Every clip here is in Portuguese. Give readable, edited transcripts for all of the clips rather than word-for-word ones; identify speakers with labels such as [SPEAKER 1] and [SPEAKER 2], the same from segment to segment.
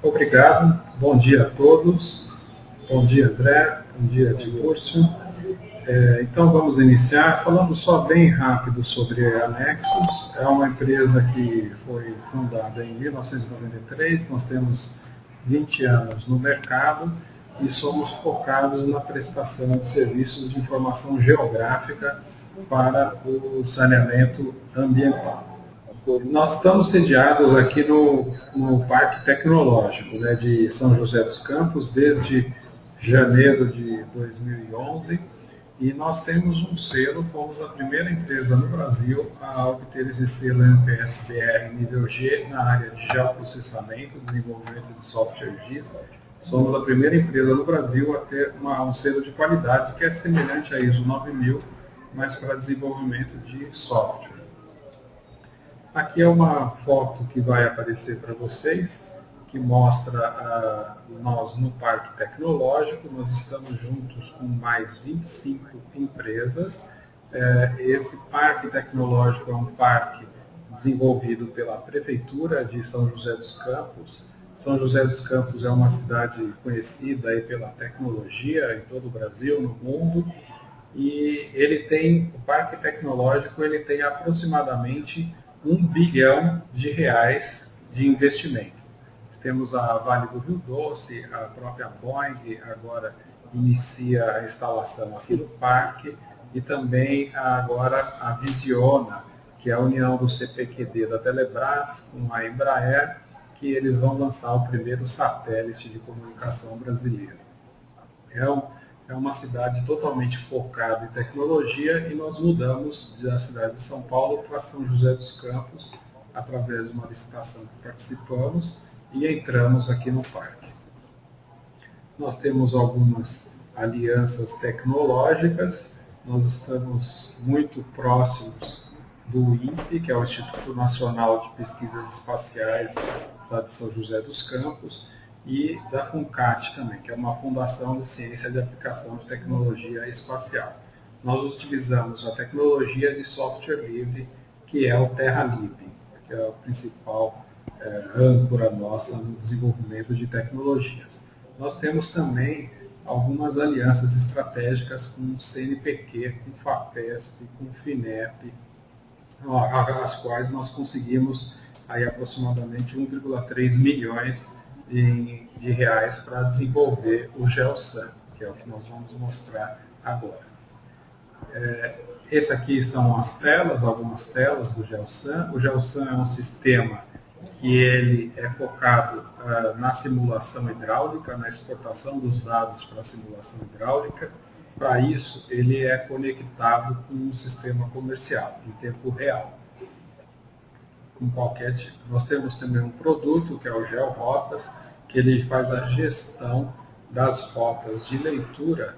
[SPEAKER 1] Obrigado, bom dia a todos. Bom dia, André. Bom dia, Tiburcio. Então vamos iniciar falando só bem rápido sobre a Nexus. É uma empresa que foi fundada em 1993, nós temos 20 anos no mercado e somos focados na prestação de serviços de informação geográfica para o saneamento ambiental. Nós estamos sediados aqui no Parque Tecnológico, né, de São José dos Campos desde janeiro de 2011 e nós temos um selo, fomos a primeira empresa no Brasil a obter esse selo NPS-BR nível G na área de geoprocessamento, desenvolvimento de software GIS. Somos a primeira empresa no Brasil a ter um selo de qualidade que é semelhante a ISO 9000, mas para desenvolvimento de software. Aqui é uma foto que vai aparecer para vocês, que mostra nós no Parque Tecnológico. Nós estamos juntos com mais 25 empresas. Esse Parque Tecnológico é um parque desenvolvido pela Prefeitura de São José dos Campos. São José dos Campos é uma cidade conhecida aí pela tecnologia em todo o Brasil, no mundo. E o Parque Tecnológico ele tem aproximadamente R$ 1 bilhão de investimento. Temos a Vale do Rio Doce, a própria Boeing agora inicia a instalação aqui no parque e também agora a Visiona, que é a união do CPQD da Telebrás com a Embraer, que eles vão lançar o primeiro satélite de comunicação brasileiro. É uma cidade totalmente focada em tecnologia e nós mudamos da cidade de São Paulo para São José dos Campos através de uma licitação que participamos e entramos aqui no parque. Nós temos algumas alianças tecnológicas, nós estamos muito próximos do INPE, que é o Instituto Nacional de Pesquisas Espaciais lá de São José dos Campos, e da FUNCAT também, que é uma fundação de ciência de aplicação de tecnologia espacial. Nós utilizamos a tecnologia de software livre, que é o TerraLib, que é a principal âncora nossa no desenvolvimento de tecnologias. Nós temos também algumas alianças estratégicas com o CNPq, com o FAPESP, com o FINEP, as quais nós conseguimos aí aproximadamente 1,3 milhões de reais para desenvolver o GeoSAN, que é o que nós vamos mostrar agora. Esse aqui são as telas, algumas telas do GeoSAN. O GeoSAN é um sistema que ele é focado na simulação hidráulica, na exportação dos dados para a simulação hidráulica. Para isso, ele é conectado com um sistema comercial, em tempo real, com qualquer tipo. Nós temos também um produto, que é o GeoRotas, que ele faz a gestão das rotas de leitura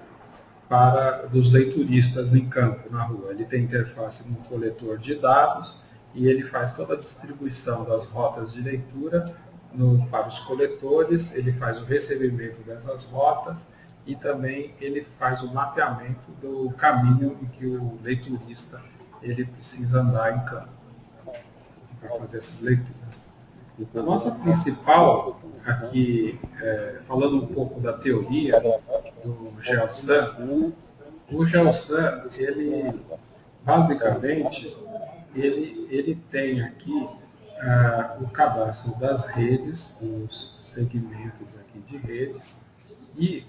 [SPEAKER 1] dos leituristas em campo, na rua. Ele tem interface com um coletor de dados e ele faz toda a distribuição das rotas de leitura para os coletores, ele faz o recebimento dessas rotas e também ele faz o mapeamento do caminho em que o leiturista ele precisa andar em campo para fazer essas leituras. A nossa principal, aqui, falando um pouco da teoria do GeoSAN, o GeoSAN, ele, basicamente, ele tem aqui o cadastro das redes, os segmentos aqui de redes, e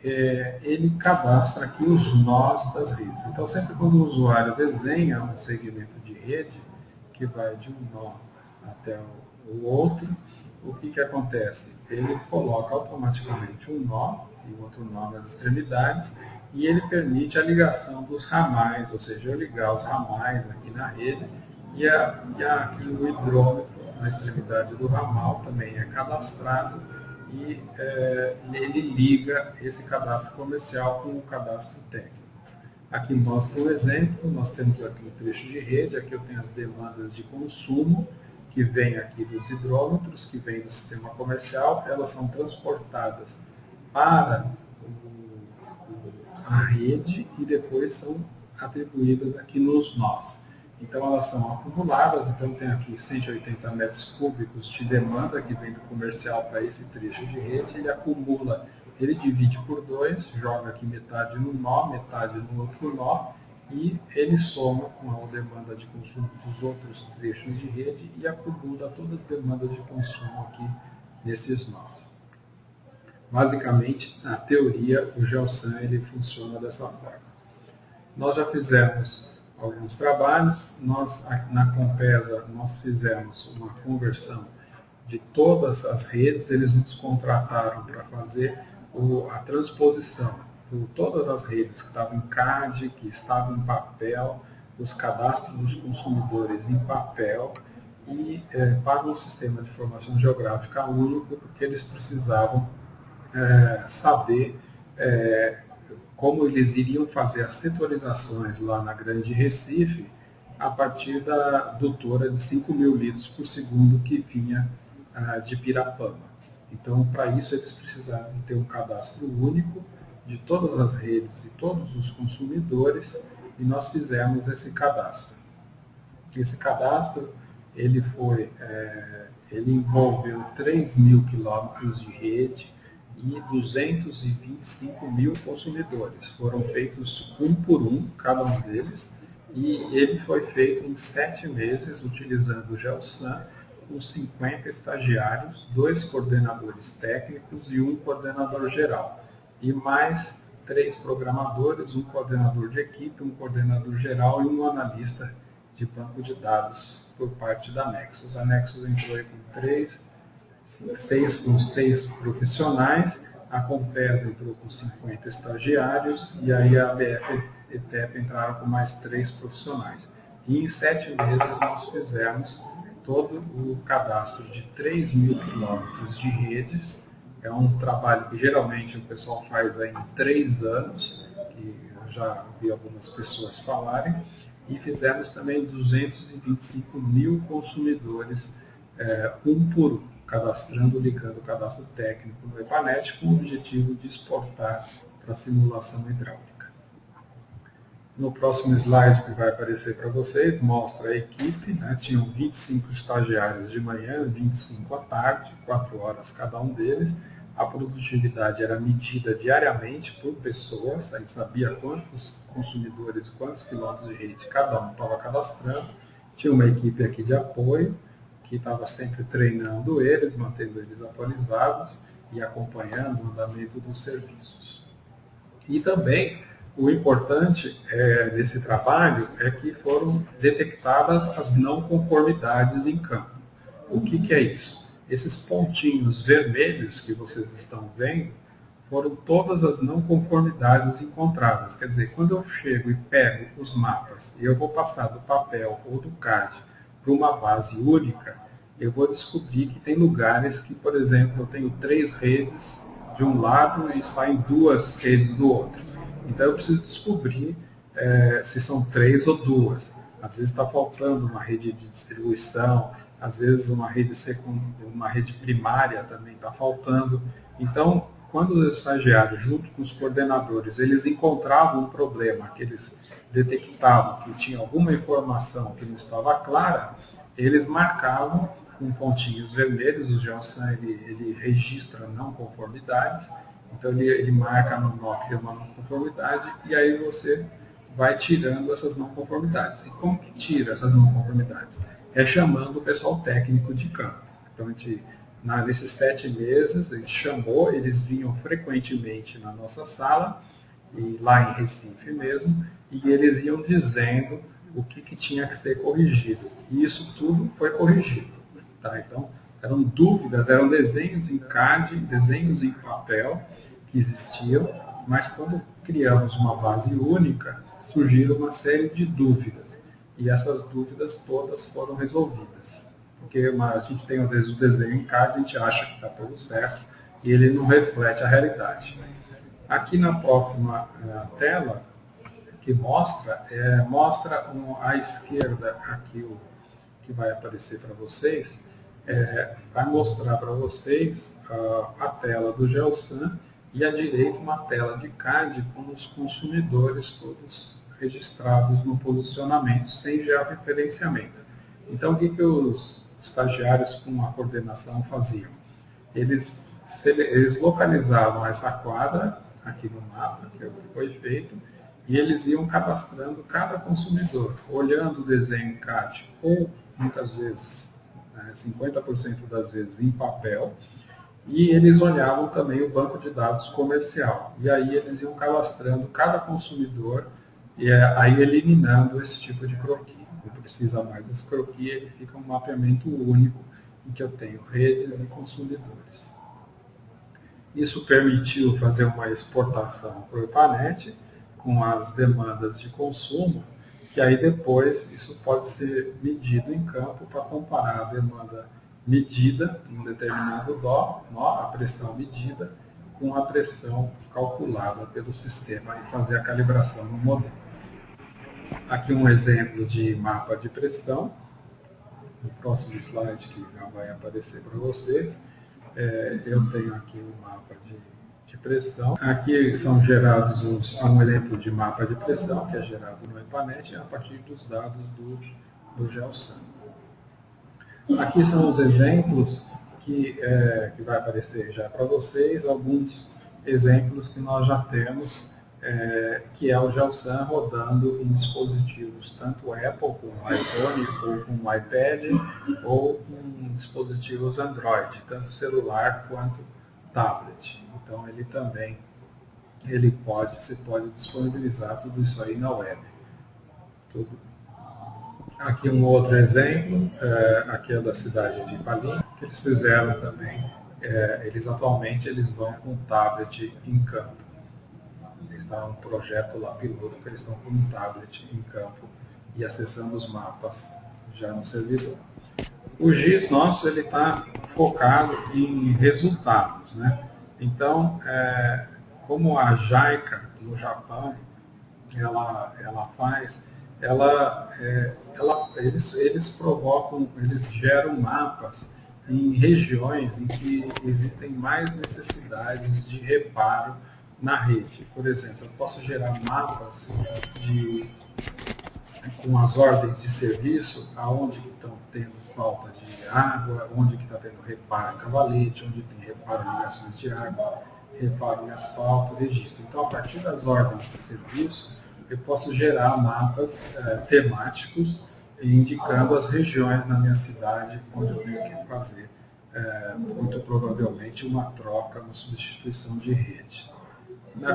[SPEAKER 1] ele cadastra aqui os nós das redes. Então, sempre quando o usuário desenha um segmento de rede, que vai de um nó até o outro, o que acontece? Ele coloca automaticamente um nó e outro nó nas extremidades e ele permite a ligação dos ramais, ou seja, eu ligar os ramais aqui na rede e aqui o hidrômetro na extremidade do ramal também é cadastrado e ele liga esse cadastro comercial com o cadastro técnico. Aqui mostra um exemplo, nós temos aqui um trecho de rede, aqui eu tenho as demandas de consumo, que vem aqui dos hidrômetros, que vem do sistema comercial, elas são transportadas para a rede e depois são atribuídas aqui nos nós. Então elas são acumuladas, então tem aqui 180 metros cúbicos de demanda que vem do comercial para esse trecho de rede, ele acumula, ele divide por 2, joga aqui metade no nó, metade no outro nó, e ele soma com a demanda de consumo dos outros trechos de rede e acumula todas as demandas de consumo aqui nesses nós. Basicamente, na teoria, o GeoSAN ele funciona dessa forma. Nós já fizemos alguns trabalhos, nós na Compesa nós fizemos uma conversão de todas as redes, eles nos contrataram para fazer a transposição por todas as redes que estavam em CAD, que estavam em papel, os cadastros dos consumidores em papel e para um sistema de informação geográfica único, porque eles precisavam saber como eles iriam fazer as setorizações lá na Grande Recife a partir da adutora de 5.000 litros por segundo que vinha de Pirapama. Então, para isso, eles precisavam ter um cadastro único de todas as redes e todos os consumidores, e nós fizemos esse cadastro. Esse cadastro ele envolveu 3.000 quilômetros de rede, e 225 mil consumidores. Foram feitos um por um, cada um deles, e ele foi feito em 7 meses, utilizando o GeoSAN, com 50 estagiários, 2 coordenadores técnicos e 1 coordenador geral. E mais 3 programadores, um coordenador de equipe, um coordenador geral e um analista de banco de dados por parte da Nexus. A Nexus entrou aí com 6 profissionais, a Compesa entrou com 50 estagiários e aí a ABF e TEP entraram com mais 3 profissionais. E em 7 meses nós fizemos todo o cadastro de 3.000 quilômetros de redes. É um trabalho que geralmente o pessoal faz aí em 3 anos, que eu já vi algumas pessoas falarem, e fizemos também 225 mil consumidores, um por um, cadastrando, ligando o cadastro técnico no EPANET com o objetivo de exportar para a simulação hidráulica. No próximo slide que vai aparecer para vocês, mostra a equipe, né? Tinham 25 estagiários de manhã, 25 à tarde, 4 horas cada um deles. A produtividade era medida diariamente por pessoas, a gente sabia quantos consumidores, quantos quilômetros de rede cada um estava cadastrando. Tinha uma equipe aqui de apoio, que estava sempre treinando eles, mantendo eles atualizados e acompanhando o andamento dos serviços. E também, o importante desse trabalho é que foram detectadas as não conformidades em campo. O que é isso? Esses pontinhos vermelhos que vocês estão vendo foram todas as não conformidades encontradas. Quer dizer, quando eu chego e pego os mapas e eu vou passar do papel ou do CAD para uma base única, eu vou descobrir que tem lugares que, por exemplo, eu tenho 3 redes de um lado e saem 2 redes do outro. Então eu preciso descobrir se são 3 ou 2. Às vezes está faltando uma rede de distribuição, às vezes uma rede primária também está faltando. Então, quando os estagiários, junto com os coordenadores, eles encontravam um problema, que eles detectavam que tinha alguma informação que não estava clara, eles marcavam com pontinhos vermelhos. O GeoSAN ele registra não conformidades, então ele marca no nó que é uma não conformidade, e aí você vai tirando essas não conformidades. E como que tira essas não conformidades? É chamando o pessoal técnico de campo. Então, nesses 7 meses, a gente chamou, eles vinham frequentemente na nossa sala, e lá em Recife mesmo, e eles iam dizendo o que tinha que ser corrigido. E isso tudo foi corrigido. Tá? Então, eram dúvidas, eram desenhos em CAD, desenhos em papel que existiam, mas quando criamos uma base única, surgiram uma série de dúvidas. E essas dúvidas todas foram resolvidas. Porque a gente tem, às vezes, o desenho em CAD, a gente acha que está tudo certo, e ele não reflete a realidade. Aqui na próxima tela, que mostra à esquerda, aqui o que vai aparecer para vocês, vai mostrar para vocês a tela do GeoSAN, e à direita uma tela de CAD com os consumidores todos registrados no posicionamento sem georreferenciamento. Então, o que os estagiários com a coordenação faziam? Eles localizavam essa quadra aqui no mapa, que foi feito, e eles iam cadastrando cada consumidor, olhando o desenho CAD, ou muitas vezes, 50% das vezes em papel, e eles olhavam também o banco de dados comercial. E aí eles iam cadastrando cada consumidor, e aí eliminando esse tipo de croquis. Não precisa mais desse croquis, ele fica um mapeamento único, em que eu tenho redes e consumidores. Isso permitiu fazer uma exportação para o EPANET, com as demandas de consumo, que aí depois isso pode ser medido em campo para comparar a demanda medida em um determinado nó, a pressão medida, com a pressão calculada pelo sistema e fazer a calibração no modelo. Aqui um exemplo de mapa de pressão, no próximo slide que já vai aparecer para vocês. Eu tenho aqui um mapa de pressão. Aqui são gerados um exemplo de mapa de pressão, que é gerado no EPANET a partir dos dados do GeoSAM. Aqui são os exemplos que vai aparecer já para vocês, alguns exemplos que nós já temos, que é o GeoSAM rodando em dispositivos tanto Apple, com o iPhone, ou com o iPad, ou em dispositivos Android, tanto celular quanto tablet. Então você pode disponibilizar tudo isso aí na web. Aqui um outro exemplo, aqui é da cidade de Palim, que eles fizeram também, atualmente eles vão com tablet em campo. Está um projeto lá piloto que eles estão com um tablet em campo e acessando os mapas já no servidor. O GIS nosso ele está focado em resultados, né? Então, como a JICA no Japão, eles geram mapas em regiões em que existem mais necessidades de reparo na rede. Por exemplo, eu posso gerar mapas com as ordens de serviço, aonde estão tendo falta de água, onde está tendo reparo em cavalete, onde tem reparo em ligações de água, reparo em asfalto, registro. Então, a partir das ordens de serviço, eu posso gerar mapas temáticos indicando as regiões na minha cidade onde eu tenho que fazer, muito provavelmente, uma troca, uma substituição de rede.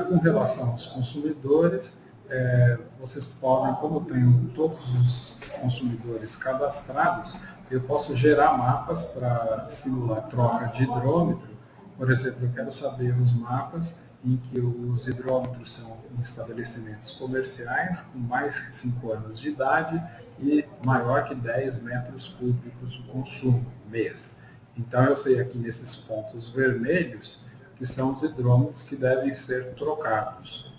[SPEAKER 1] Com relação aos consumidores, vocês podem, como eu tenho todos os consumidores cadastrados, eu posso gerar mapas para simular troca de hidrômetro. Por exemplo, eu quero saber os mapas em que os hidrômetros são em estabelecimentos comerciais com mais que 5 anos de idade e maior que 10 metros cúbicos de consumo mês. Então eu sei aqui nesses pontos vermelhos que são os hidrômetros que devem ser trocados.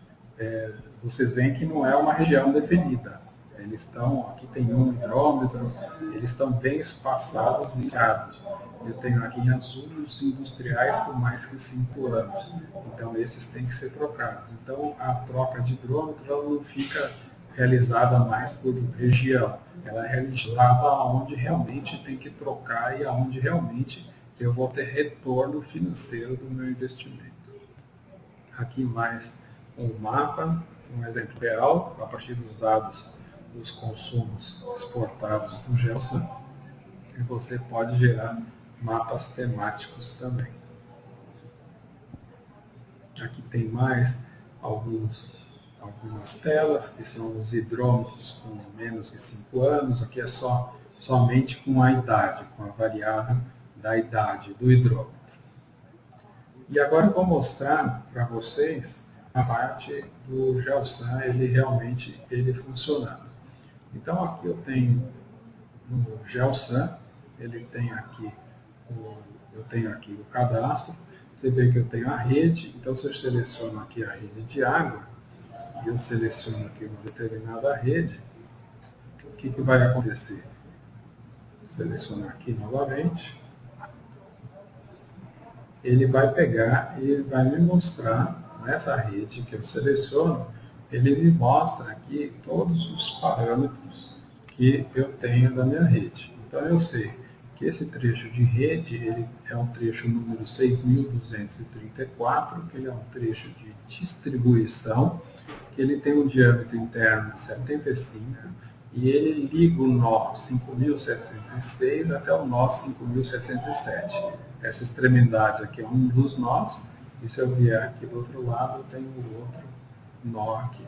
[SPEAKER 1] Vocês veem que não é uma região definida. Eles estão, aqui tem um hidrômetro, eles estão bem espaçados e ligados. Eu tenho aqui em azul os industriais por mais que 5 anos. Então esses têm que ser trocados. Então a troca de hidrômetro ela não fica realizada mais por região. Ela é realizada onde realmente tem que trocar e aonde realmente eu vou ter retorno financeiro do meu investimento. Aqui mais um mapa, um exemplo real, a partir dos dados dos consumos exportados do GeoSAM. E você pode gerar mapas temáticos também. Aqui tem mais algumas telas, que são os hidrômetros com menos de 5 anos. Aqui é somente com a idade, com a variável da idade do hidrômetro. E agora eu vou mostrar para vocês a parte do GeoSAM, ele funcionando. Então aqui eu tenho no GeoSAM, eu tenho aqui o cadastro, você vê que eu tenho a rede, então se eu seleciono aqui a rede de água, e eu seleciono aqui uma determinada rede, o que vai acontecer? Vou selecionar aqui novamente, ele vai pegar e ele vai me mostrar nessa rede que eu seleciono ele me mostra aqui todos os parâmetros que eu tenho da minha rede. Então eu sei que esse trecho de rede ele é um trecho número 6.234, que ele é um trecho de distribuição, que ele tem um diâmetro interno de 75 e ele liga o nó 5.706 até o nó 5.707. Essa extremidade aqui é um dos nós, e se eu vier aqui do outro lado, eu tenho o outro nó aqui.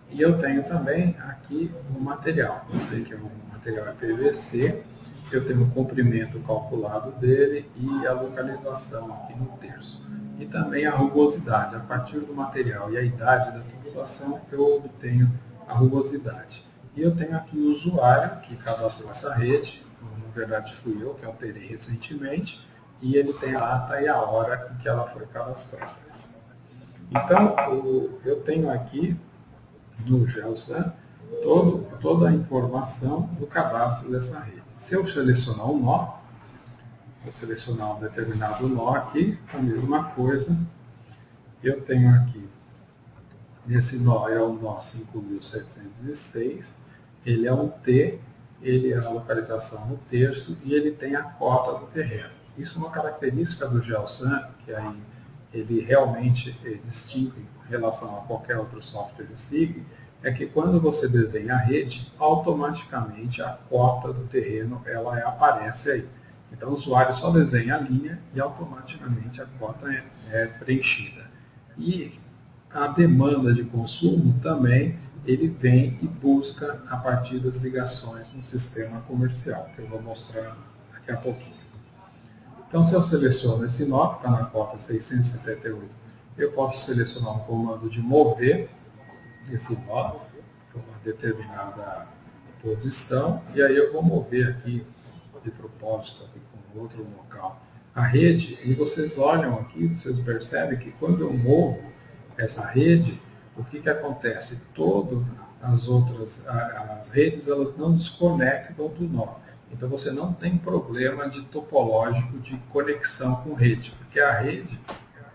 [SPEAKER 1] E eu tenho também aqui o material. Eu sei que o material é PVC, eu tenho o comprimento calculado dele e a localização aqui no terço. E também a rugosidade. A partir do material e a idade da tubulação, eu obtenho a rugosidade. E eu tenho aqui o usuário que cadastrou essa rede, na verdade fui eu que alterei recentemente, e ele tem a data e a hora em que ela foi cadastrada. Então, eu tenho aqui no GeoSAM toda a informação do cadastro dessa rede. Se eu selecionar um nó, vou selecionar um determinado nó aqui, a mesma coisa, eu tenho aqui, esse nó é o nó 5.706, ele é um T, ele é a localização no terço e ele tem a cota do terreno. Isso é uma característica do GeoSAM, que aí ele realmente distingue em relação a qualquer outro software de SIG, é que quando você desenha a rede, automaticamente a cota do terreno ela aparece aí. Então o usuário só desenha a linha e automaticamente a cota é preenchida. E a demanda de consumo também, ele vem e busca a partir das ligações no sistema comercial, que eu vou mostrar daqui a pouquinho. Então, se eu seleciono esse nó, que está na cota 678, eu posso selecionar um comando de mover esse nó para uma determinada posição, e aí eu vou mover aqui, de propósito, aqui com outro local, a rede, e vocês olham aqui, vocês percebem que quando eu movo essa rede, o que acontece? Todas as outras as redes, elas não desconectam do nó. Então você não tem problema de topológico de conexão com rede, porque a rede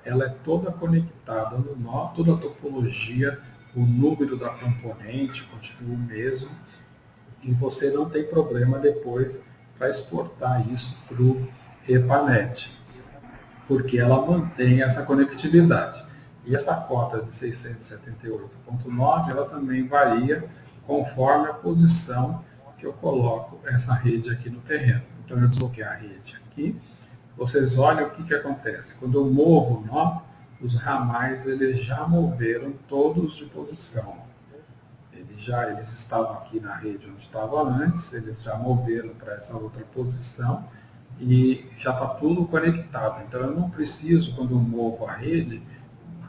[SPEAKER 1] ela é toda conectada no nó, toda a topologia, o número da componente continua o mesmo, e você não tem problema depois para exportar isso para o EPANET, porque ela mantém essa conectividade. E essa cota de 678.9, ela também varia conforme a posição que eu coloco essa rede aqui no terreno. Então eu desloquei a rede aqui, vocês olham o que acontece. Quando eu movo o nó, os ramais eles já moveram todos de posição. Eles estavam aqui na rede onde estava antes, eles já moveram para essa outra posição e já está tudo conectado. Então eu não preciso, quando eu movo a rede,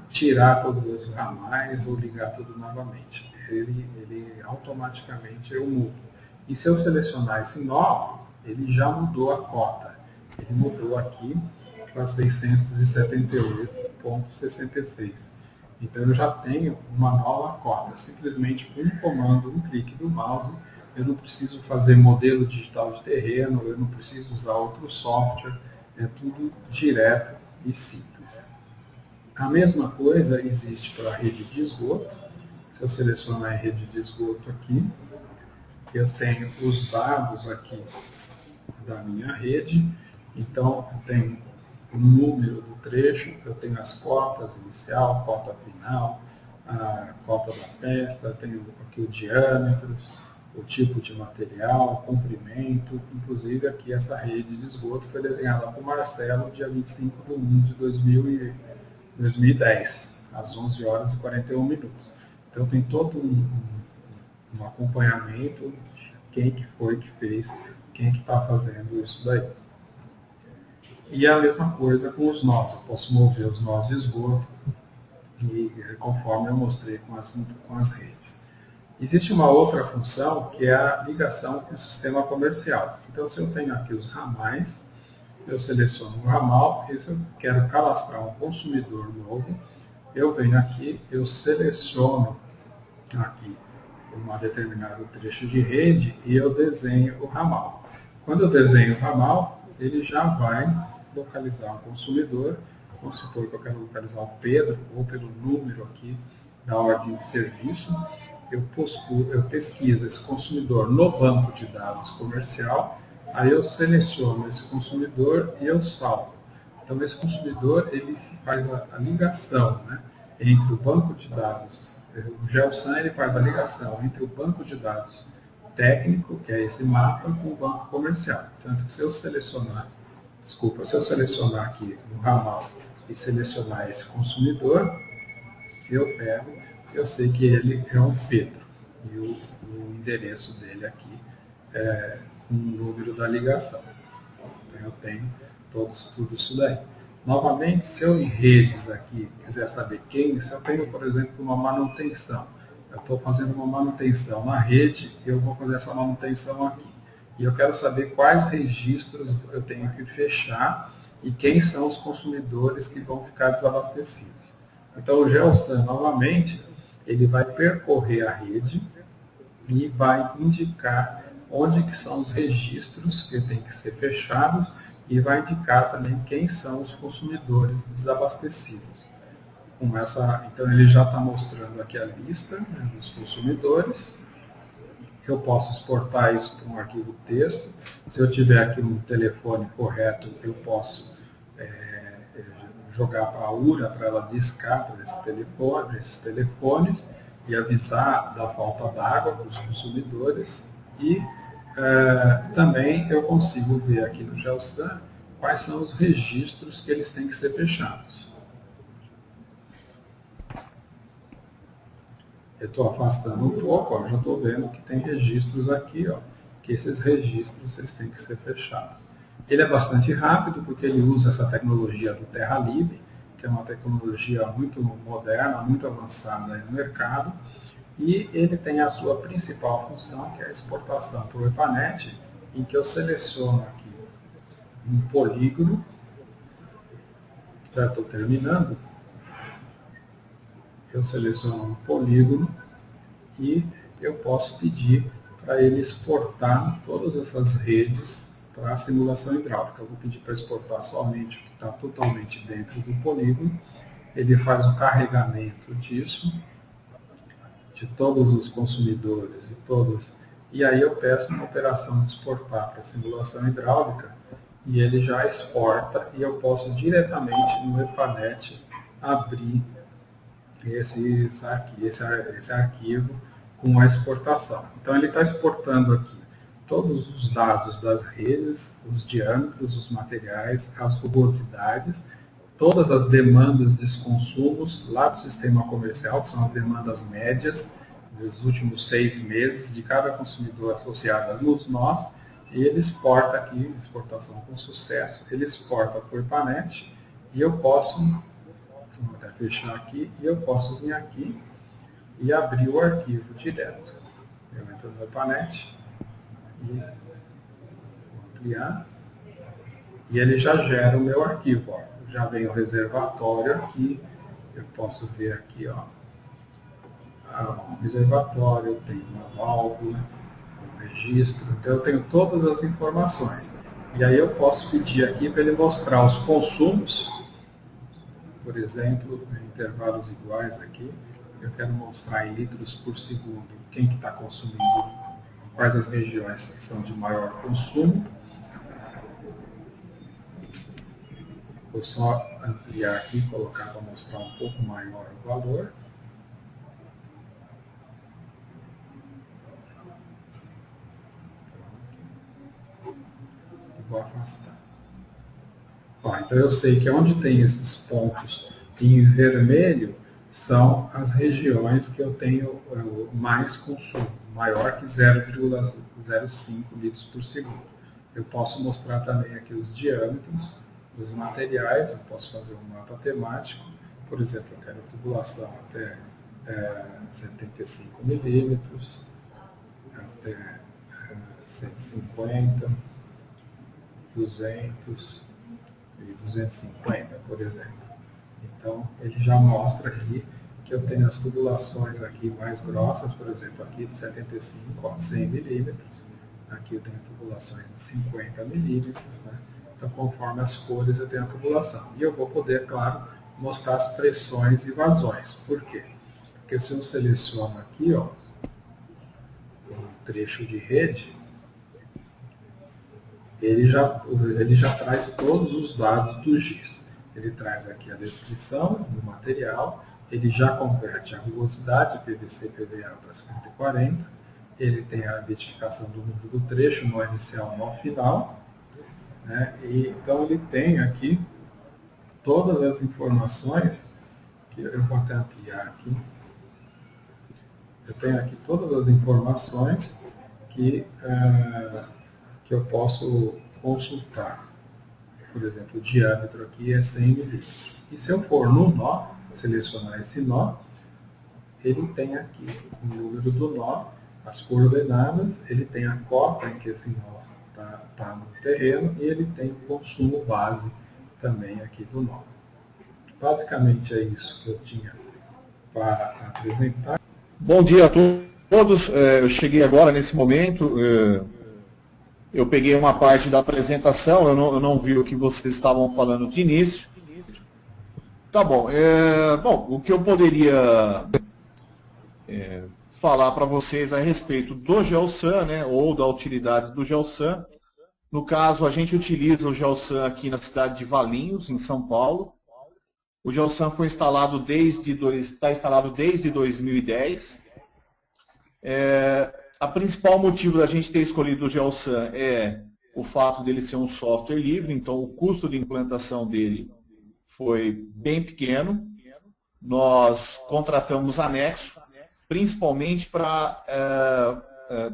[SPEAKER 1] tirar todos os ramais ou ligar tudo novamente. Ele automaticamente eu mudo. E se eu selecionar esse nó, ele já mudou a cota. Ele mudou aqui para 678.66. Então eu já tenho uma nova cota. Simplesmente com um comando, um clique do mouse, eu não preciso fazer modelo digital de terreno, eu não preciso usar outro software, é tudo direto e simples. A mesma coisa existe para a rede de esgoto. Se eu selecionar a rede de esgoto aqui, eu tenho os dados aqui da minha rede. Então, eu tenho o número do trecho, eu tenho as cotas inicial, cota final, a cota da peça, eu tenho aqui o diâmetro, o tipo de material, o comprimento. Inclusive, aqui essa rede de esgoto foi desenhada por Marcelo, dia 25 de 1 de 2010, às 11 horas e 41 minutos. Então tem todo um acompanhamento de quem que foi que fez, quem que está fazendo isso daí. E a mesma coisa com os nós. Eu posso mover os nós de esgoto, e conforme eu mostrei com as redes. Existe uma outra função que é a ligação com o sistema comercial. Então se eu tenho aqui os ramais, eu seleciono o ramal, e se eu quero cadastrar um consumidor novo, eu venho aqui, eu seleciono aqui um determinado trecho de rede e eu desenho o ramal. Quando eu desenho o ramal, ele já vai localizar um consumidor. Vamos supor que eu quero localizar o Pedro, ou pelo número aqui da ordem de serviço, eu pesquiso esse consumidor no banco de dados comercial, aí eu seleciono esse consumidor e eu salvo. Então, esse consumidor ele faz a ligação, né, entre o banco de dados, o GeoSAN ele faz a ligação entre o banco de dados técnico, que é esse mapa, com o banco comercial. Tanto que se eu selecionar aqui no ramal e selecionar esse consumidor, eu sei que ele é um Pedro. E o endereço dele aqui é com o número da ligação. Então eu tenho tudo isso daí. Novamente, se eu em redes aqui quiser saber quem, se eu tenho, por exemplo, uma manutenção, eu estou fazendo uma manutenção na rede, eu vou fazer essa manutenção aqui. E eu quero saber quais registros eu tenho que fechar e quem são os consumidores que vão ficar desabastecidos. Então, o GeoSAN, novamente, ele vai percorrer a rede e vai indicar onde que são os registros que têm que ser fechados e vai indicar também quem são os consumidores desabastecidos. Então, ele já está mostrando aqui a lista, né, dos consumidores. Eu posso exportar isso para um arquivo texto. Se eu tiver aqui um telefone correto, eu posso jogar para a URA para ela discar para esses telefones e avisar da falta d'água para os consumidores. E também eu consigo ver aqui no GeoSAN quais são os registros que eles têm que ser fechados. Eu estou afastando um pouco, ó, já estou vendo que tem registros aqui, ó, que esses registros eles têm que ser fechados. Ele é bastante rápido porque ele usa essa tecnologia do TerraLib, que é uma tecnologia muito moderna, muito avançada no mercado, e ele tem a sua principal função, que é a exportação para o EPANET, em que eu seleciono aqui um polígono, já estou terminando, eu seleciono um polígono e eu posso pedir para ele exportar todas essas redes para a simulação hidráulica. Eu vou pedir para exportar somente o que está totalmente dentro do polígono. Ele faz o carregamento disso, de todos os consumidores e aí eu peço uma operação de exportar para a simulação hidráulica e ele já exporta e eu posso diretamente no EPANET abrir esse arquivo com a exportação. Então ele está exportando aqui todos os dados das redes, os diâmetros, os materiais, as rugosidades, todas as demandas dos consumos lá do sistema comercial, que são as demandas médias dos últimos 6 meses de cada consumidor associado a nós, e ele exporta aqui, exportação com sucesso, ele exporta para o EPANET e eu posso vou até fechar aqui, e eu posso vir aqui e abrir o arquivo direto. Eu entro no EPANET e vou ampliar, e ele já gera o meu arquivo. Ó. Já vem o reservatório aqui, eu posso ver aqui, ó, o reservatório, eu tenho uma válvula, um registro, então eu tenho todas as informações. E aí eu posso pedir aqui para ele mostrar os consumos, por exemplo, em intervalos iguais aqui, eu quero mostrar em litros por segundo quem que está consumindo, quais as regiões que são de maior consumo. Vou só ampliar aqui e colocar para mostrar um pouco maior o valor. Vou afastar. Ó, então eu sei que onde tem esses pontos em vermelho são as regiões que eu tenho mais consumo, maior que 0,05 litros por segundo. Eu posso mostrar também aqui os diâmetros dos materiais, eu posso fazer um mapa temático, por exemplo, eu quero tubulação até 75 milímetros, até 150, 200 e 250, por exemplo. Então, ele já mostra aqui que eu tenho as tubulações aqui mais grossas, por exemplo, aqui de 75 a 100 milímetros. Aqui eu tenho tubulações de 50 milímetros, né? Então, conforme as cores, eu tenho a tubulação. E eu vou poder, claro, mostrar as pressões e vazões. Por quê? Porque se eu seleciono aqui, ó, um trecho de rede, ele já traz todos os dados do GIS. Ele traz aqui a descrição do material, ele já converte a rugosidade PVC PVA para 50 e 40, ele tem a identificação do número do trecho, nó inicial, nó final, né? E, então ele tem aqui todas as informações, que eu vou até ampliar aqui, eu tenho aqui todas as informações que eu posso consultar. Por exemplo, o diâmetro aqui é 100 milímetros. E se eu for no nó, selecionar esse nó, ele tem aqui o número do nó, as coordenadas, ele tem a cota em que esse nó está no terreno e ele tem o consumo base também aqui do nó. Basicamente é isso que eu tinha para apresentar.
[SPEAKER 2] Bom dia a todos. Eu cheguei agora nesse momento. Eu peguei uma parte da apresentação, eu não vi o que vocês estavam falando de início. Tá bom. Bom, o que eu poderia falar para vocês a respeito do GeoSAM, né, ou da utilidade do GeoSAM. No caso, a gente utiliza o GeoSAM aqui na cidade de Valinhos, em São Paulo. O GeoSAM foi instalado está instalado desde 2010. A principal motivo da gente ter escolhido o GeoSAM é o fato dele ser um software livre, então o custo de implantação dele foi bem pequeno. Nós contratamos anexo, principalmente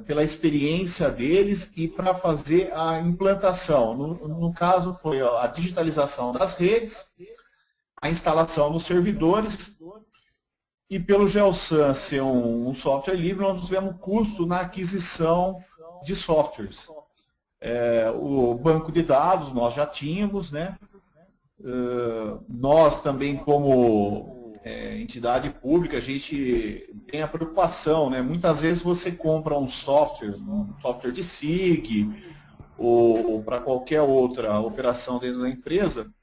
[SPEAKER 2] pela experiência deles e para fazer a implantação. No caso, foi a digitalização das redes, a instalação dos servidores, e pelo GeoSAM ser um software livre, nós tivemos custo na aquisição de softwares. O banco de dados nós já tínhamos, né? Nós também, como entidade pública, a gente tem a preocupação, né? Muitas vezes você compra um software de SIG, ou para qualquer outra operação dentro da empresa,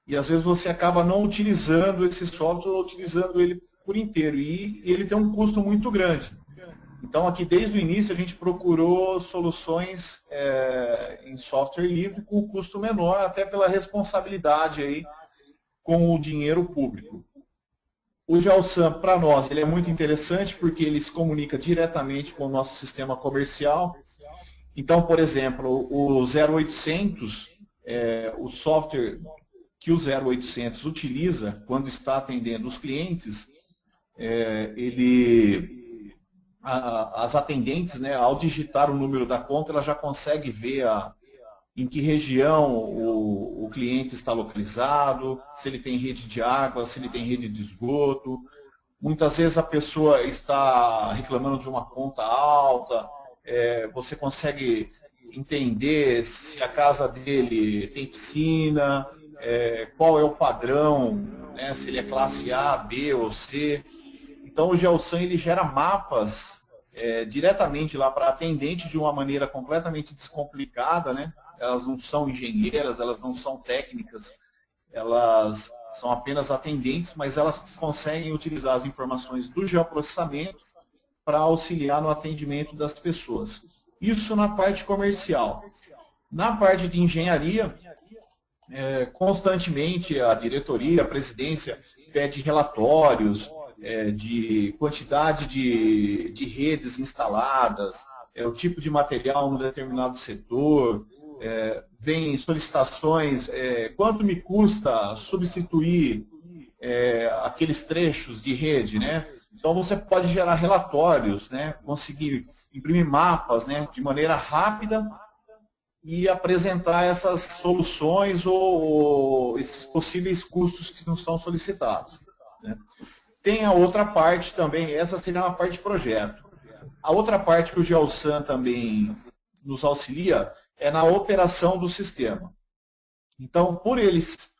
[SPEAKER 2] e às vezes você acaba não utilizando esse software, ou utilizando ele por inteiro, e ele tem um custo muito grande. Então, aqui desde o início, a gente procurou soluções em software livre com custo menor, até pela responsabilidade aí com o dinheiro público. O GeoSAM, para nós, ele é muito interessante porque ele se comunica diretamente com o nosso sistema comercial. Então, por exemplo, o 0800, o software que o 0800 utiliza quando está atendendo os clientes, as atendentes, né, ao digitar o número da conta, ela já consegue ver em que região o cliente está localizado, se ele tem rede de água, se ele tem rede de esgoto. Muitas vezes a pessoa está reclamando de uma conta alta, você consegue entender se a casa dele tem piscina, qual é o padrão, né, se ele é classe A, B ou C. Então o GeoSAM ele gera mapas diretamente lá para a atendente de uma maneira completamente descomplicada, né? Elas não são engenheiras, elas não são técnicas, elas são apenas atendentes, mas elas conseguem utilizar as informações do geoprocessamento para auxiliar no atendimento das pessoas. Isso na parte comercial. Na parte de engenharia, constantemente a diretoria, a presidência pede relatórios de quantidade de redes instaladas, o tipo de material no determinado setor, vem solicitações, quanto me custa substituir aqueles trechos de rede, né? Então você pode gerar relatórios, né? Conseguir imprimir mapas, né? De maneira rápida e apresentar essas soluções ou esses possíveis custos que não são solicitados, né? Tem a outra parte também, essa seria uma parte de projeto. A outra parte que o GeoSAM também nos auxilia é na operação do sistema. Então, por eles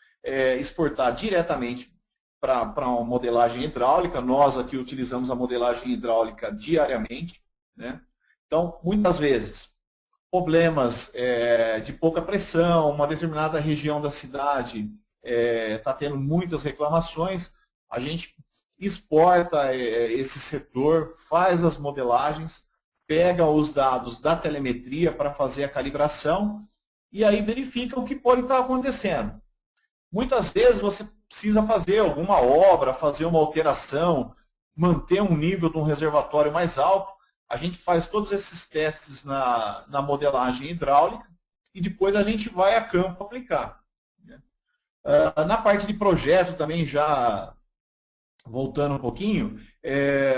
[SPEAKER 2] exportar diretamente para uma modelagem hidráulica, nós aqui utilizamos a modelagem hidráulica diariamente, né? Então, muitas vezes, problemas de pouca pressão, uma determinada região da cidade está tendo muitas reclamações, a gente exporta esse setor, faz as modelagens, pega os dados da telemetria para fazer a calibração e aí verifica o que pode estar acontecendo. Muitas vezes você precisa fazer alguma obra, fazer uma alteração, manter um nível de um reservatório mais alto. A gente faz todos esses testes na modelagem hidráulica e depois a gente vai a campo aplicar. Na parte de projeto também, já voltando um pouquinho,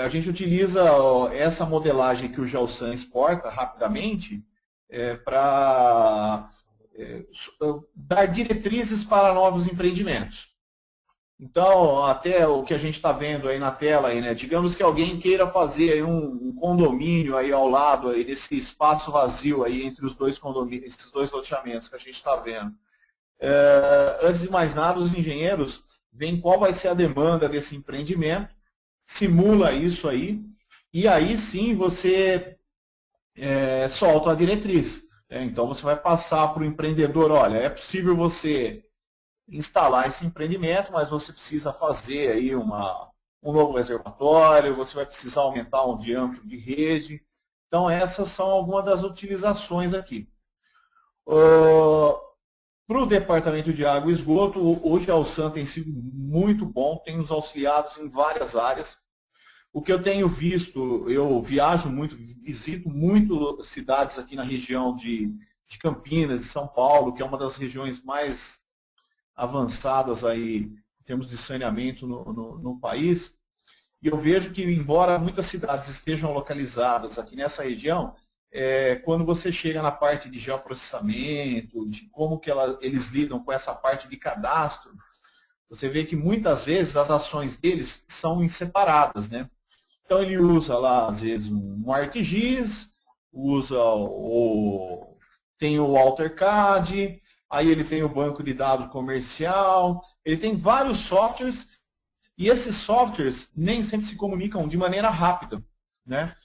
[SPEAKER 2] a gente utiliza essa modelagem que o Geosan exporta rapidamente para dar diretrizes para novos empreendimentos. Então, até o que a gente está vendo aí na tela, aí, né? Digamos que alguém queira fazer aí um condomínio aí ao lado aí desse espaço vazio aí entre os dois condomínios, esses dois loteamentos que a gente está vendo. Antes de mais nada, os engenheiros veem qual vai ser a demanda desse empreendimento, simula isso aí, e aí sim você solta a diretriz. Então você vai passar para o empreendedor, olha, é possível você instalar esse empreendimento, mas você precisa fazer aí um novo reservatório, você vai precisar aumentar o diâmetro de rede. Então essas são algumas das utilizações aqui. Para o Departamento de Água e Esgoto, o Geosan tem sido muito bom, tem nos auxiliado em várias áreas. O que eu tenho visto, eu viajo muito, visito muito cidades aqui na região de Campinas, de São Paulo, que é uma das regiões mais avançadas aí em termos de saneamento no país. E eu vejo que, embora muitas cidades estejam localizadas aqui nessa região, quando você chega na parte de geoprocessamento, de como que eles lidam com essa parte de cadastro, você vê que muitas vezes as ações deles são separadas, né? Então ele usa lá, às vezes, um ArcGIS, tem o AutoCAD, aí ele tem o banco de dados comercial, ele tem vários softwares, e esses softwares nem sempre se comunicam de maneira rápida, né?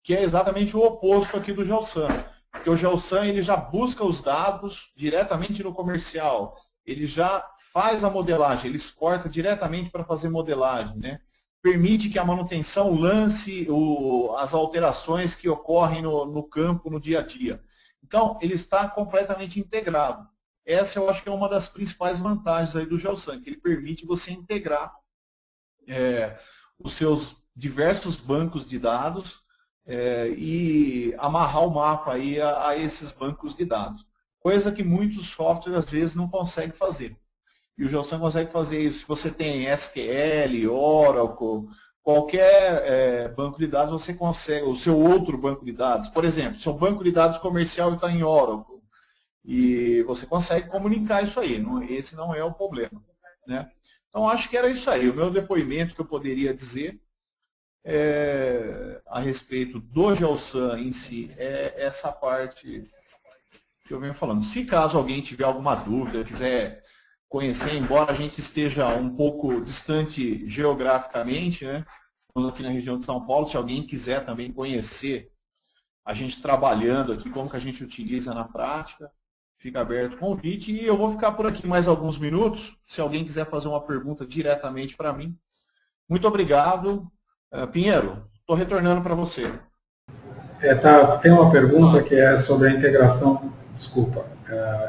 [SPEAKER 2] Que é exatamente o oposto aqui do Geosan. Porque o Geosan ele já busca os dados diretamente no comercial, ele já faz a modelagem, ele exporta diretamente para fazer modelagem, né? Permite que a manutenção lance as alterações que ocorrem no campo, no dia a dia. Então, ele está completamente integrado. Essa eu acho que é uma das principais vantagens aí do Geosan, que ele permite você integrar os seus diversos bancos de dados e amarrar o mapa aí a esses bancos de dados. Coisa que muitos softwares, às vezes, não conseguem fazer. E o Geosan consegue fazer isso. Se você tem SQL, Oracle, qualquer banco de dados, você consegue, o seu outro banco de dados. Por exemplo, seu banco de dados comercial está em Oracle. E você consegue comunicar isso aí. Esse não é o problema, né? Então, acho que era isso aí. O meu depoimento que eu poderia dizer a respeito do Geosan em si é essa parte que eu venho falando. Se caso alguém tiver alguma dúvida, quiser conhecer, embora a gente esteja um pouco distante geograficamente, né? Estamos aqui na região de São Paulo, se alguém quiser também conhecer a gente trabalhando aqui, como que a gente utiliza na prática, fica aberto o convite. E eu vou ficar por aqui mais alguns minutos, se alguém quiser fazer uma pergunta diretamente para mim. Muito obrigado. Pinheiro, estou retornando para você.
[SPEAKER 1] Tem uma pergunta que é sobre a integração. Desculpa,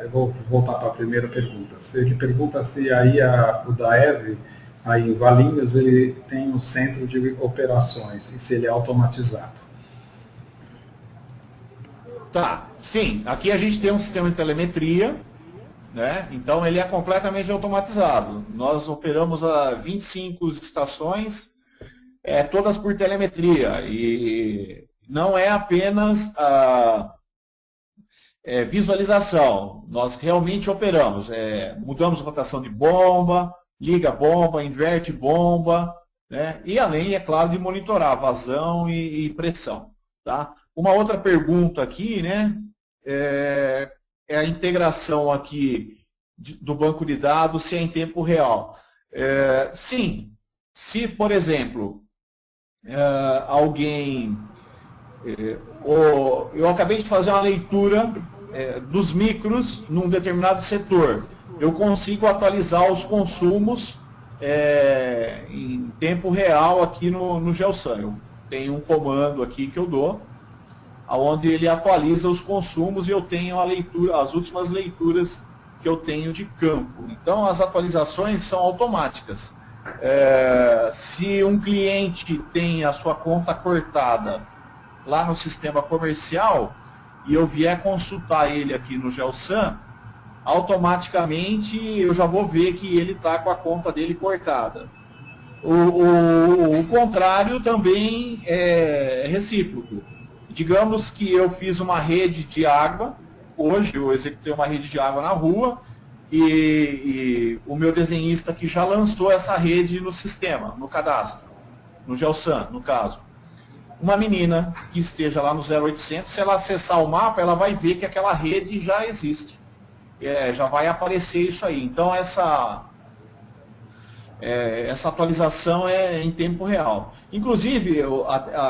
[SPEAKER 1] eu vou voltar para a primeira pergunta. Ele pergunta se aí o DAEV, aí em Valinhos, ele tem um centro de operações e se ele é automatizado.
[SPEAKER 2] Tá, sim. Aqui a gente tem um sistema de telemetria, né? Então ele é completamente automatizado. Nós operamos 25 estações, todas por telemetria. E não é apenas a visualização. Nós realmente operamos. Mudamos rotação de bomba, liga bomba, inverte bomba, né? E além, é claro, de monitorar vazão e pressão. Tá? Uma outra pergunta aqui, né? É a integração aqui do banco de dados, se é em tempo real. Sim. Se, por exemplo, alguém... eu acabei de fazer uma leitura dos micros num determinado setor. Eu consigo atualizar os consumos em tempo real aqui no GeoSun. Eu tenho um comando aqui que eu dou, onde ele atualiza os consumos e eu tenho a leitura, as últimas leituras que eu tenho de campo. Então as atualizações são automáticas. Se um cliente tem a sua conta cortada lá no sistema comercial e eu vier consultar ele aqui no GeoSun, automaticamente eu já vou ver que ele está com a conta dele cortada. O contrário também é recíproco. Digamos que eu fiz uma rede de água, hoje eu executei uma rede de água na rua, e o meu desenhista que já lançou essa rede no sistema, no cadastro, no GeoSun, no caso. Uma menina que esteja lá no 0800, se ela acessar o mapa, ela vai ver que aquela rede já existe. Já vai aparecer isso aí. Então essa atualização é em tempo real. Inclusive,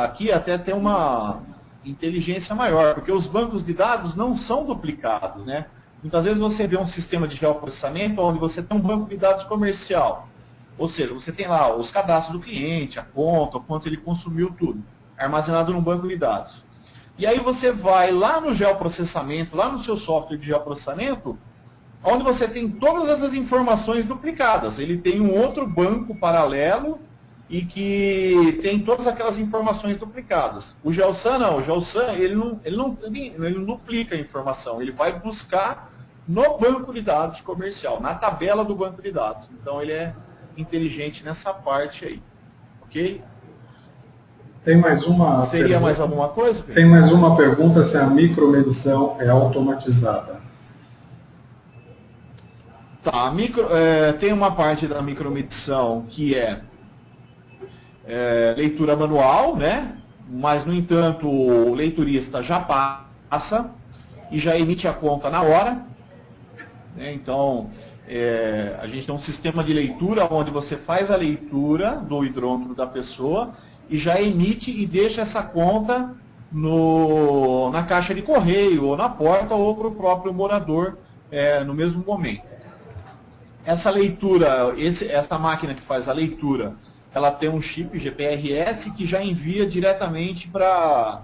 [SPEAKER 2] aqui até tem uma inteligência maior, porque os bancos de dados não são duplicados, né? Muitas vezes você vê um sistema de geoprocessamento onde você tem um banco de dados comercial. Ou seja, você tem lá os cadastros do cliente, a conta, o quanto ele consumiu, tudo, armazenado num banco de dados. E aí você vai lá no geoprocessamento, lá no seu software de geoprocessamento, onde você tem todas essas informações duplicadas. Ele tem um outro banco paralelo e que tem todas aquelas informações duplicadas. O GeoSun não, o GeoSun ele não duplica a informação, ele vai buscar no banco de dados comercial, na tabela do banco de dados. Então ele é inteligente nessa parte aí. Ok?
[SPEAKER 1] Tem mais uma
[SPEAKER 2] Seria
[SPEAKER 1] pergunta.
[SPEAKER 2] mais alguma coisa, Pedro?
[SPEAKER 1] Tem mais uma pergunta se a micromedição é automatizada.
[SPEAKER 2] Tá, tem uma parte da micromedição que é leitura manual, né? Mas, no entanto, o leiturista já passa e já emite a conta na hora. Né? Então, a gente tem um sistema de leitura onde você faz a leitura do hidrômetro da pessoa e já emite e deixa essa conta na caixa de correio, ou na porta, ou para o próprio morador no mesmo momento. Essa leitura, essa máquina que faz a leitura, ela tem um chip GPRS que já envia diretamente para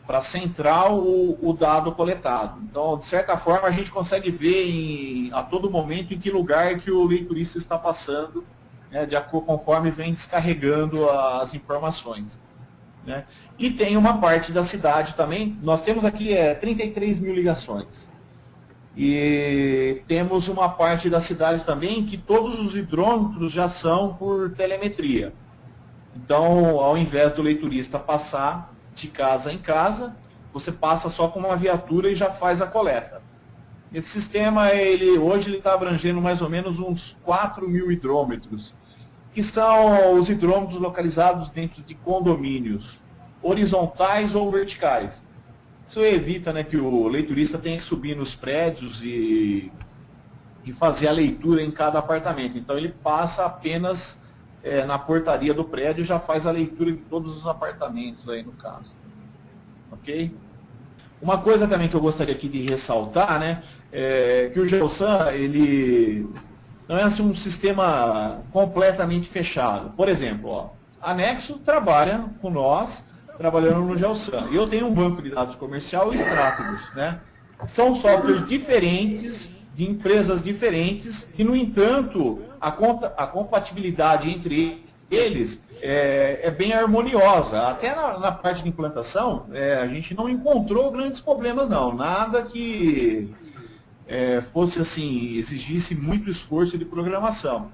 [SPEAKER 2] a central o dado coletado. Então, de certa forma, a gente consegue ver a todo momento em que lugar que o leiturista está passando, né, conforme vem descarregando as informações. Né? E tem uma parte da cidade também, nós temos aqui 33 mil ligações. E temos uma parte da cidade também que todos os hidrômetros já são por telemetria. Então, ao invés do leiturista passar de casa em casa, você passa só com uma viatura e já faz a coleta. Esse sistema, hoje ele está abrangendo mais ou menos uns 4 mil hidrômetros, que são os hidrômetros localizados dentro de condomínios, horizontais ou verticais. Isso evita, né, que o leiturista tenha que subir nos prédios e fazer a leitura em cada apartamento. Então ele passa apenas na portaria do prédio e já faz a leitura em todos os apartamentos aí no caso. Ok? Uma coisa também que eu gostaria aqui de ressaltar, né, que o GeoSun, ele não é assim um sistema completamente fechado. Por exemplo, a Nexo trabalha com nós, trabalhando no GeoSun. Eu tenho um banco de dados comercial e Strategos, né? São softwares diferentes, de empresas diferentes, e, no entanto, a compatibilidade entre eles é bem harmoniosa. Até na parte de implantação, a gente não encontrou grandes problemas, não. Nada que fosse assim, exigisse muito esforço de programação.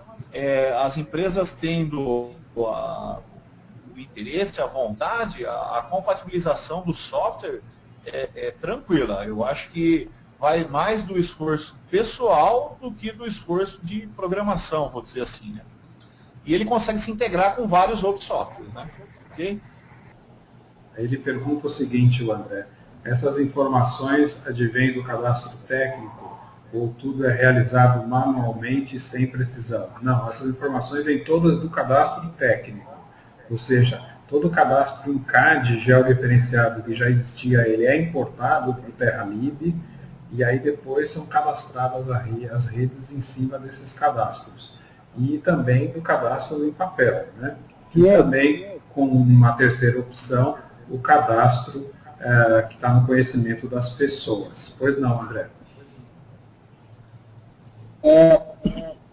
[SPEAKER 2] As empresas tendo o interesse, a vontade, a compatibilização do software é tranquila. Eu acho que vai mais do esforço pessoal do que do esforço de programação, vou dizer assim, né? E ele consegue se integrar com vários outros softwares, né? Okay?
[SPEAKER 1] Ele pergunta o seguinte, o André, essas informações advêm do cadastro técnico ou tudo é realizado manualmente sem precisão? Não, essas informações vêm todas do cadastro técnico. Ou seja, todo o cadastro em CAD georreferenciado que já existia, ele é importado para o TerraLib e aí depois são cadastradas as redes em cima desses cadastros. e também do cadastro em papel, né? E também, com uma terceira opção, o cadastro que está no conhecimento das pessoas. Pois não, André?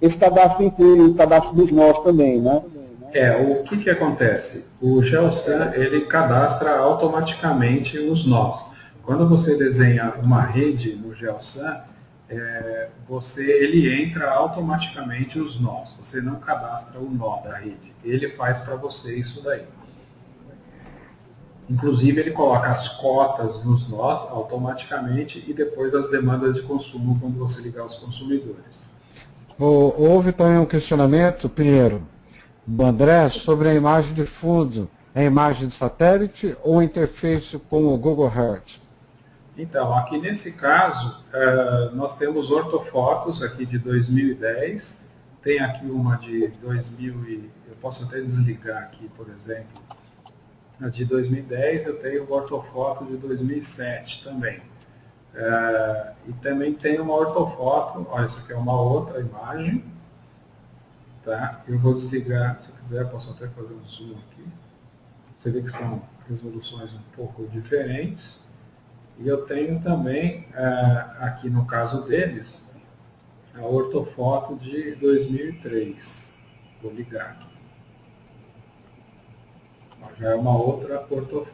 [SPEAKER 3] Esse cadastro inclui o cadastro dos nós também, né?
[SPEAKER 1] O que acontece? O GeoSAN, ele cadastra automaticamente os nós. Quando você desenha uma rede no GeoSAN, ele entra automaticamente os nós. Você não cadastra o nó da rede. Ele faz para você isso daí. Inclusive, ele coloca as cotas nos nós automaticamente e depois as demandas de consumo quando você ligar os consumidores.
[SPEAKER 4] Houve também um questionamento, Pinheiro, do André, sobre a imagem de fundo. É imagem de satélite ou interface com o Google Earth?
[SPEAKER 1] Então, aqui nesse caso, nós temos ortofotos aqui de 2010, tem aqui uma de 2000, eu posso até desligar aqui, por exemplo, a de 2010, eu tenho uma ortofoto de 2007 também. E também tem uma ortofoto, olha, essa aqui é uma outra imagem, tá? Eu vou desligar, se quiser, posso até fazer um zoom aqui. Você vê que são resoluções um pouco diferentes. E eu tenho também, aqui no caso deles, a ortofoto de 2003. Vou ligar aqui. Já é uma outra ortofoto.